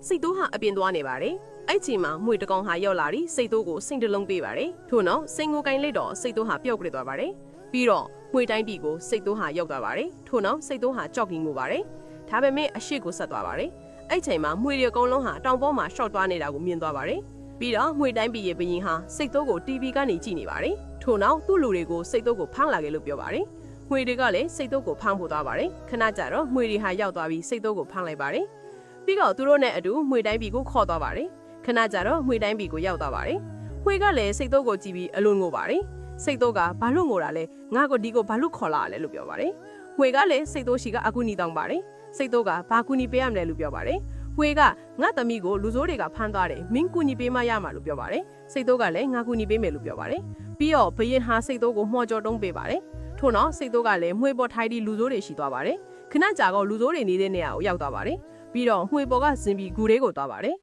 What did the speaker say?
စိတ်တိုးဟာအပြင်သွားနေပါတယ်အဲ့ချိန်မှာမွေတကောင်ဟာရောက်လာပြီးစိတ်တိုးကိုစိတ်တလုံးပေးပါတယ်ထို့နောက်စိတ်ကိုကင်လိုက်တော့စိတ်တိုးဟာပျောက်ပြစ်သွားပါတယ်ပြီးတော့မွေတိုင်းပြည်ကိုစိတ်တိုးဟာရောက်သွားပါတယ်ထို့နောက်စိတ်တိုးဟာကြောက်ပြီးငိုပါတယ်ဒါပေမဲ့အရှိကိုဆက်သွားပါတယ်အဲ့ချိန်မှာမွေတွေအကုန်လုံးဟာတောင်ပေါ်မှာရှော့သွားနေတာကိုမြင်သွားပါတယ်ပြီးတော့မွေတိုင်းပြည်ရဲ့ဘရင်ဟာစိတ်တိုးကို TV ကနေကြည့်နေပါတယ်ထို့နောက်သူ့လူတွေကိုစိတ်တိုးကိုဖမ်းလာခဲ့လို့ပြောပါတယ်မွေတွေကလည်းစိတ်တိုးကိုဖမ်းဖို့သွားပါတယ်ခဏကြာတော့မွေတွေဟာရောက်သွားပြီးစိတ်တိုးကိုဖမ်းလိုက်ပါတယ်ပြီးတော့သူတို့နဲ့အတူမွေတိုင်းပြည်ကိုခေါ်သွားပါတယ်ခဏကြာတော့မွေတိုင်းပြည်ကိုရောက်သွားပါတယ်မွေကလည်းစိတ်တိုးကိုကြည့်ပြီးအလွန်ငိုပါတယ်စိတ်တိုးကဘာလို့ငိုတာလဲငါကိုဒီကိုဘာလို့ခေါ်လာရလဲလို့ပြောပါတယ်မွေကလည်းစိတ်တိုးရှိကအကူညီတောင်းပါတယ်စိတ်တိုးကဘာကူညီပေးရမလဲလို့ပြောပါတယ်မွေကငါသမီးကိုလူဆိုးတွေကဖမ်းသွားတယ်မင်းကူညီပေးမှရမှာလို့ပြောပါတယ်စိတ်တိုးကလည်းငါကူညီပေးမယ်လို့ပြောပါတယ်ပြီးတော့ဘရင်ဟာစိတ်တိုးကိုမှော်ကြော်တုံးပေးပါတယ်ထို့နောက်စိတ်တိုးကလည်းမွေပေါ်ထိုင်ပြီးလူဆိုးတွေရှိသွားပါတယ်ခဏကြာတော့လူဆိုးတွေနေတဲ့နေရာကိုရောက်သွားပါတယ်ပြီးတော့မွေပေါ်ကဇင်ပြီးဂူလေးကိုသွားပါတယ်